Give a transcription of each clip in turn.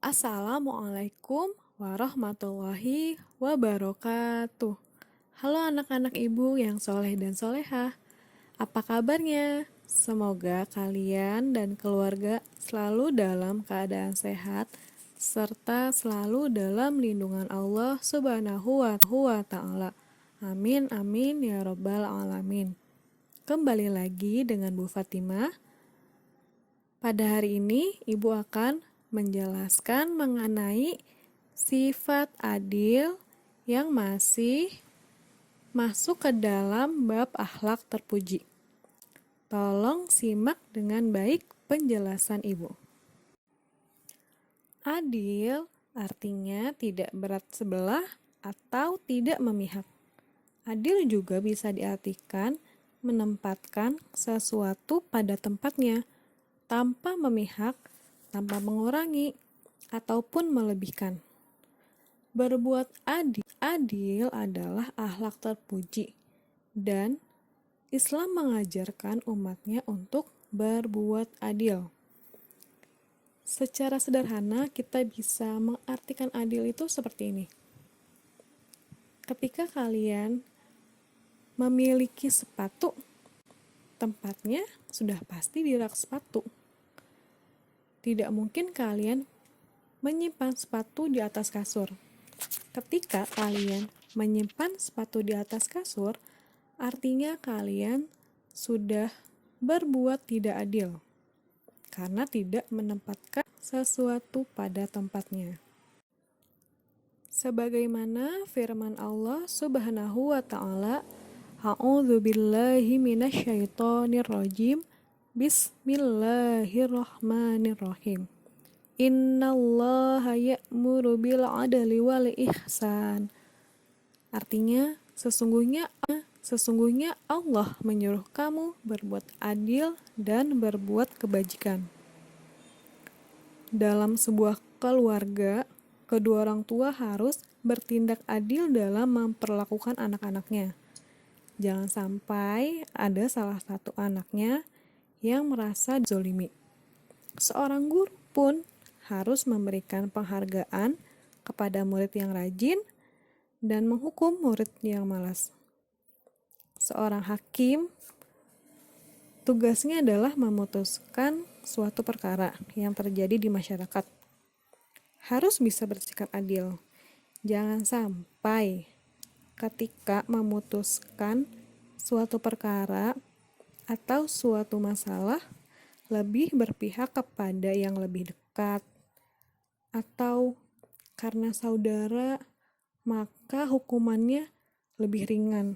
Assalamualaikum warahmatullahi wabarakatuh. Halo anak-anak ibu yang soleh dan solehah. Apa kabarnya? Semoga kalian dan keluarga selalu dalam keadaan sehat serta selalu dalam lindungan Allah Subhanahu wa Ta'ala. Amin amin ya robbal alamin. Kembali lagi dengan Bu Fatimah. Pada hari ini, Ibu akan menjelaskan mengenai sifat adil yang masih masuk ke dalam bab akhlak terpuji. Tolong simak dengan baik penjelasan Ibu. Adil artinya tidak berat sebelah atau tidak memihak. Adil juga bisa diartikan menempatkan sesuatu pada tempatnya, tanpa memihak, tanpa mengurangi, ataupun melebihkan. Berbuat adil adalah akhlak terpuji, dan Islam mengajarkan umatnya untuk berbuat adil. Secara sederhana, kita bisa mengartikan adil itu seperti ini. Ketika kalian memiliki sepatu, tempatnya sudah pasti di rak sepatu. Tidak mungkin kalian menyimpan sepatu di atas kasur. Ketika kalian menyimpan sepatu di atas kasur, artinya kalian sudah berbuat tidak adil karena tidak menempatkan sesuatu pada tempatnya. Sebagaimana firman Allah Subhanahu wa Ta'ala, A'udzu billahi minasyaitonir rajim. Bismillahirrahmanirrahim. Innallaha ya'muru bil adli wal ihsan. Artinya, sesungguhnya Allah menyuruh kamu berbuat adil dan berbuat kebajikan. Dalam sebuah keluarga, kedua orang tua harus bertindak adil dalam memperlakukan anak-anaknya. Jangan sampai ada salah satu anaknya yang merasa dizolimi. Seorang guru pun harus memberikan penghargaan kepada murid yang rajin dan menghukum murid yang malas. Seorang hakim tugasnya adalah memutuskan suatu perkara yang terjadi di masyarakat. Harus bisa bersikap adil. Jangan sampai ketika memutuskan suatu perkara atau suatu masalah lebih berpihak kepada yang lebih dekat, atau karena saudara maka hukumannya lebih ringan.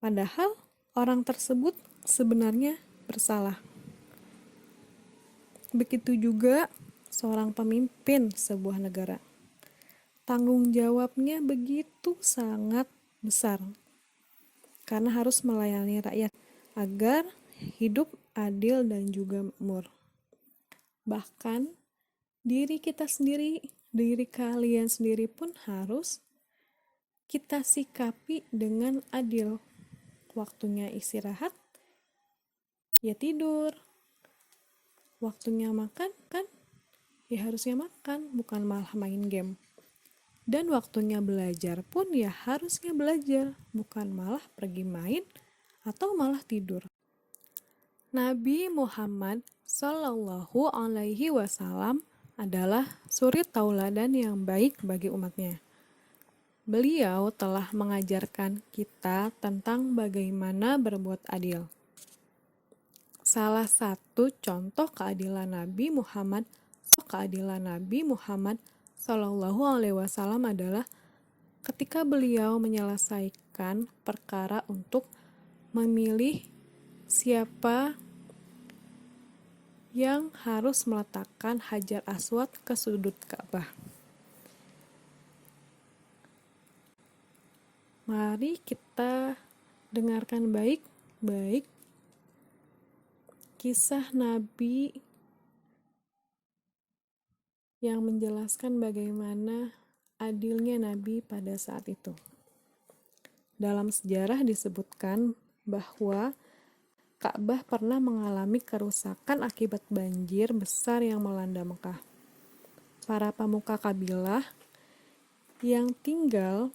Padahal orang tersebut sebenarnya bersalah. Begitu juga seorang pemimpin sebuah negara. Tanggung jawabnya begitu sangat besar karena harus melayani rakyat agar hidup adil dan juga makmur. Bahkan diri kita sendiri, diri kalian sendiri pun harus kita sikapi dengan adil. Waktunya istirahat, ya tidur. Waktunya makan, ya harusnya makan, bukan malah main game. Dan waktunya belajar pun ya harusnya belajar, bukan malah pergi main atau malah tidur. Nabi Muhammad Sallallahu Alaihi Wasallam adalah suri tauladan yang baik bagi umatnya. Beliau telah mengajarkan kita tentang bagaimana berbuat adil. Salah satu contoh keadilan Nabi Muhammad Sallallahu Alaihi Wasallam adalah ketika beliau menyelesaikan perkara untuk memilih siapa yang harus meletakkan Hajar Aswad ke sudut Ka'bah. Mari kita dengarkan baik-baik kisah Nabi yang menjelaskan bagaimana adilnya Nabi pada saat itu. Dalam sejarah disebutkan bahwa Ka'bah pernah mengalami kerusakan akibat banjir besar yang melanda Mekah. Para pemuka kabilah yang tinggal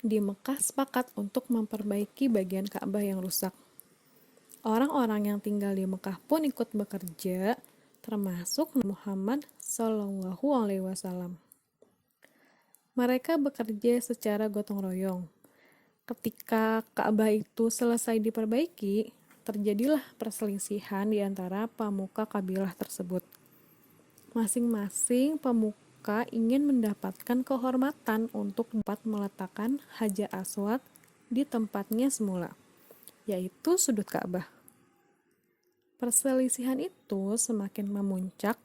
di Mekah sepakat untuk memperbaiki bagian Ka'bah yang rusak. Orang-orang yang tinggal di Mekah pun ikut bekerja, termasuk Muhammad Shallallahu Alaihi Wasallam. Mereka bekerja secara gotong royong. Ketika Ka'bah itu selesai diperbaiki, terjadilah perselisihan di antara pemuka kabilah tersebut. Masing-masing pemuka ingin mendapatkan kehormatan untuk dapat meletakkan Hajar Aswad di tempatnya semula, yaitu sudut Ka'bah. Perselisihan itu semakin memuncak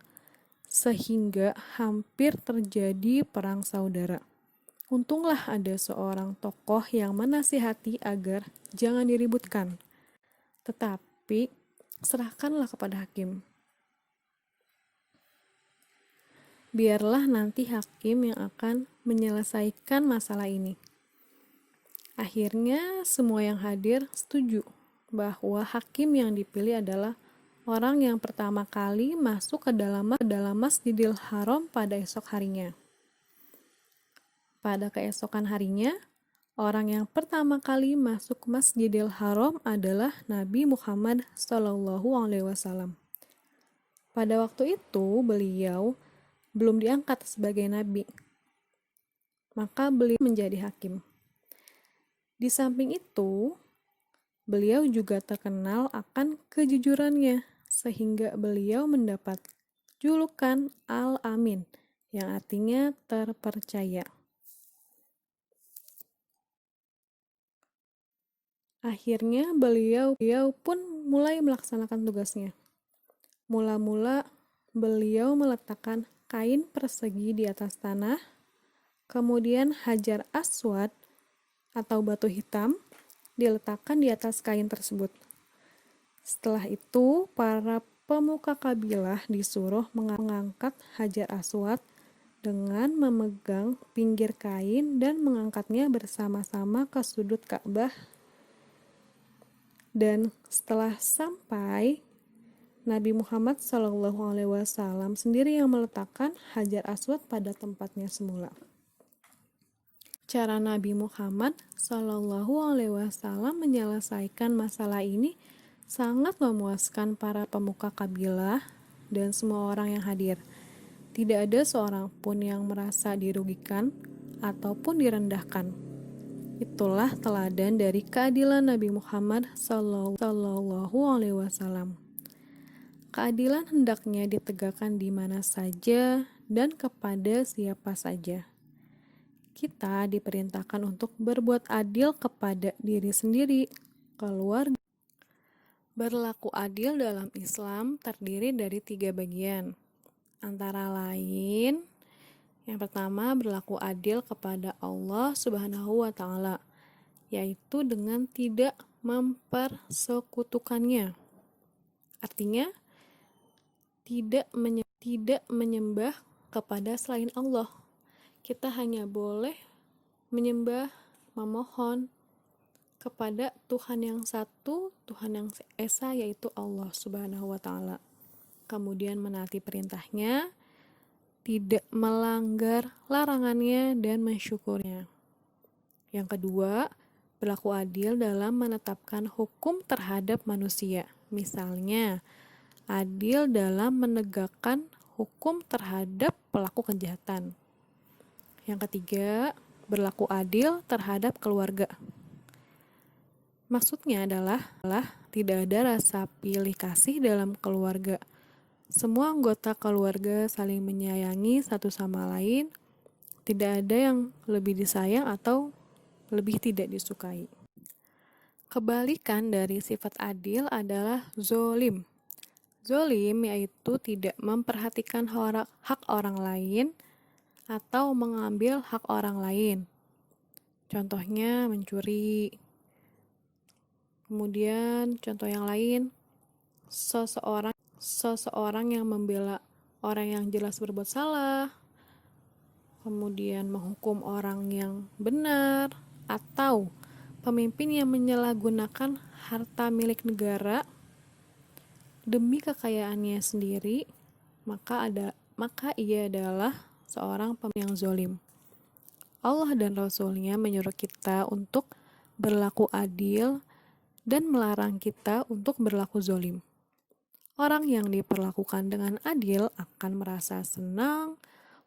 sehingga hampir terjadi perang saudara. Untunglah ada seorang tokoh yang menasihati agar jangan diributkan, tetapi serahkanlah kepada hakim. Biarlah nanti hakim yang akan menyelesaikan masalah ini. Akhirnya semua yang hadir setuju bahwa hakim yang dipilih adalah orang yang pertama kali masuk ke dalam Masjidil Haram pada esok harinya. Pada keesokan harinya, orang yang pertama kali masuk Masjidil Haram adalah Nabi Muhammad SAW. Pada waktu itu beliau belum diangkat sebagai nabi, maka beliau menjadi hakim. Di samping itu, beliau juga terkenal akan kejujurannya, sehingga beliau mendapat julukan Al-Amin, yang artinya terpercaya. Akhirnya beliau pun mulai melaksanakan tugasnya. Mula-mula beliau meletakkan kain persegi di atas tanah, kemudian Hajar Aswad atau batu hitam diletakkan di atas kain tersebut. Setelah itu, para pemuka kabilah disuruh mengangkat Hajar Aswad dengan memegang pinggir kain dan mengangkatnya bersama-sama ke sudut Ka'bah. Dan setelah sampai, Nabi Muhammad SAW sendiri yang meletakkan Hajar Aswad pada tempatnya semula. Cara Nabi Muhammad SAW menyelesaikan masalah ini sangat memuaskan para pemuka kabilah dan semua orang yang hadir. Tidak ada seorang pun yang merasa dirugikan ataupun direndahkan. Itulah teladan dari keadilan Nabi Muhammad SAW. Keadilan hendaknya ditegakkan di mana saja dan kepada siapa saja. Kita diperintahkan untuk berbuat adil kepada diri sendiri, keluarga. Berlaku adil dalam Islam terdiri dari 3 bagian. Antara lain, yang pertama berlaku adil kepada Allah Subhanahu wa Ta'ala, yaitu dengan tidak mempersekutukannya. Artinya, tidak menyembah kepada selain Allah. Kita hanya boleh menyembah, memohon kepada Tuhan yang satu, Tuhan yang esa, yaitu Allah Subhanahu wa Ta'ala. Kemudian menaati perintahnya, tidak melanggar larangannya, dan mensyukurnya. Yang kedua, berlaku adil dalam menetapkan hukum terhadap manusia. Misalnya, adil dalam menegakkan hukum terhadap pelaku kejahatan. Yang ketiga, berlaku adil terhadap keluarga. Maksudnya adalah tidak ada rasa pilih kasih dalam keluarga. Semua anggota keluarga saling menyayangi satu sama lain. Tidak ada yang lebih disayang atau lebih tidak disukai. Kebalikan dari sifat adil adalah zolim. Zolim yaitu tidak memperhatikan hak orang lain atau mengambil hak orang lain. Contohnya mencuri. Kemudian contoh yang lain, seseorang yang membela orang yang jelas berbuat salah, kemudian menghukum orang yang benar, atau Pemimpin yang menyalahgunakan harta milik negara demi kekayaannya sendiri, maka ia adalah seorang pemimpin yang zalim. Allah dan Rasul-Nya menyuruh kita untuk berlaku adil dan melarang kita untuk berlaku zalim. Orang yang diperlakukan dengan adil akan merasa senang,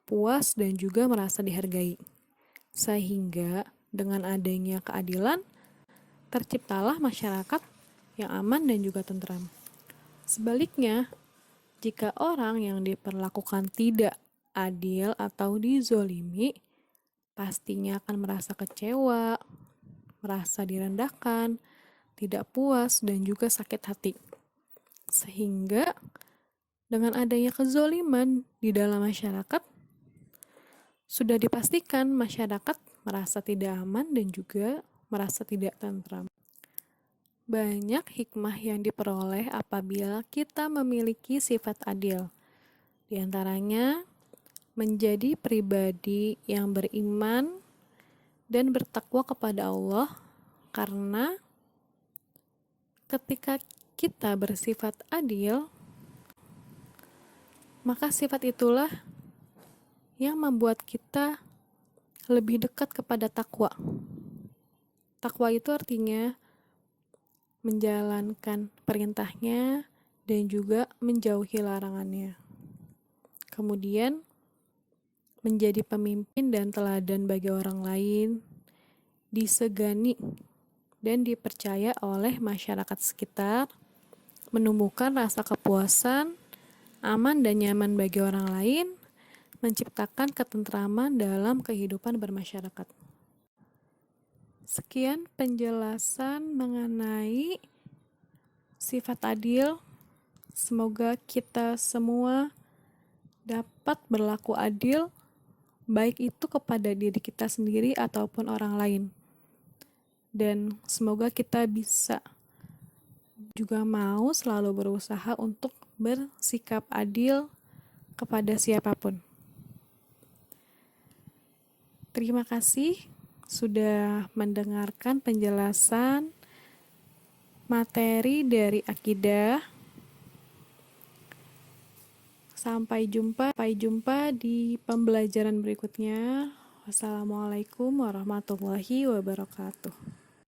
puas, dan juga merasa dihargai. Sehingga dengan adanya keadilan, terciptalah masyarakat yang aman dan juga tentram. Sebaliknya, jika orang yang diperlakukan tidak adil atau dizolimi, pastinya akan merasa kecewa, merasa direndahkan, tidak puas, dan juga sakit hati. Sehingga dengan adanya kezoliman di dalam masyarakat, sudah dipastikan masyarakat merasa tidak aman dan juga merasa tidak tentram. Banyak hikmah yang diperoleh apabila kita memiliki sifat adil. Di antaranya, menjadi pribadi yang beriman dan bertakwa kepada Allah, karena ketika kita bersifat adil, maka sifat itulah yang membuat kita lebih dekat kepada takwa. Takwa itu artinya menjalankan perintahnya dan juga menjauhi larangannya. Kemudian, menjadi pemimpin dan teladan bagi orang lain, disegani dan dipercaya oleh masyarakat sekitar, menumbuhkan rasa kepuasan, aman dan nyaman bagi orang lain, menciptakan ketentraman dalam kehidupan bermasyarakat. Sekian penjelasan mengenai sifat adil. Semoga kita semua dapat berlaku adil, baik itu kepada diri kita sendiri ataupun orang lain. Dan semoga kita bisa juga mau selalu berusaha untuk bersikap adil kepada siapapun. Terima kasih sudah mendengarkan penjelasan materi dari akidah. Sampai jumpa di pembelajaran berikutnya. Wassalamualaikum warahmatullahi wabarakatuh.